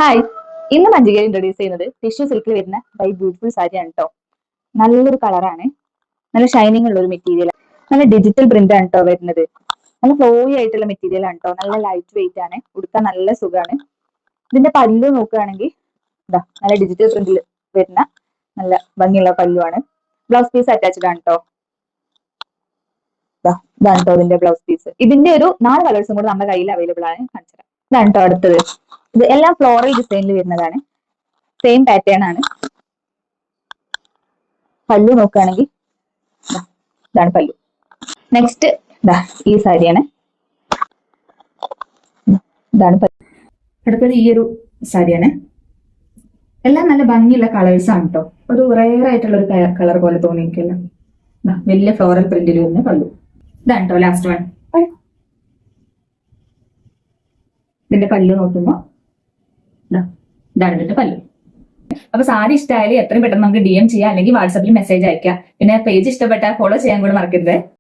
Hi, ഇന്ന് മഞ്ജികയിൽ introduce ചെയ്യുന്നത് tissue സിൽക്കിൽ വരുന്ന ബൈ ബ്യൂട്ടിഫുൾ സാരിയാണ് കേട്ടോ. നല്ലൊരു കളറാണ്, നല്ല ഷൈനിങ് ഉള്ള ഒരു മെറ്റീരിയൽ, നല്ല ഡിജിറ്റൽ പ്രിന്റ് ആണ് കേട്ടോ വരുന്നത്. നല്ല ഫ്ലോയി ആയിട്ടുള്ള മെറ്റീരിയൽ ആണ് കേട്ടോ, നല്ല ലൈറ്റ് വെയിറ്റ് ആണ്, ഉടുക്കാൻ നല്ല സുഖമാണ്. ഇതിന്റെ പല്ലു നോക്കുകയാണെങ്കിൽ ഇതാ നല്ല ഡിജിറ്റൽ പ്രിന്റിൽ വരുന്ന നല്ല ഭംഗിയുള്ള പല്ലുവാണ്. ബ്ലൗസ് പീസ് അറ്റാച്ച്ഡ് ആണ് കേട്ടോ. ഇതാണ് കേട്ടോ ഇതിന്റെ ബ്ലൗസ് പീസ്. ഇതിന്റെ ഒരു 4 കളേഴ്സും കൂടെ നമ്മുടെ കയ്യിൽ അവൈലബിൾ ആണ്. കാണിച്ചുതരാം. ഇതാണ് കേട്ടോ അടുത്തത്. ഇത് എല്ലാം ഫ്ലോറൽ ഡിസൈനിൽ വരുന്നതാണ്, സെയിം പാറ്റേൺ ആണ്. പല്ലു നോക്കുകയാണെങ്കിൽ ഇതാണ് പല്ലു. നെക്സ്റ്റ് ഈ സാരിയാണ്, ഇതാണ് പല്ലു. അടുത്തത് ഈ ഒരു സാരിയാണ്. എല്ലാം നല്ല ഭംഗിയുള്ള കളേഴ്സ് ആണ് കേട്ടോ. ഒരു റെയർ ആയിട്ടുള്ള ഒരു കളർ പോലെ തോന്നിയിരിക്കില്ല. വലിയ ഫ്ലോറൽ പ്രിന്റിൽ വരുന്ന പല്ലു. ഇതാണ് കേട്ടോ ലാസ്റ്റ് വൺ. ഇതിന്റെ പല്ലു നോക്കുമ്പോ ഇതാണ് ഇതിന്റെ പല്ലു. അപ്പൊ സാരി ഇഷ്ടമായാലും എത്രയും പെട്ടെന്ന് നമുക്ക് DM ചെയ്യാം, അല്ലെങ്കിൽ വാട്സാപ്പിൽ മെസ്സേജ് അയക്കാം. പിന്നെ പേജ് ഇഷ്ടപ്പെട്ടാൽ ഫോളോ ചെയ്യാൻ കൂടെ മറക്കരുത്.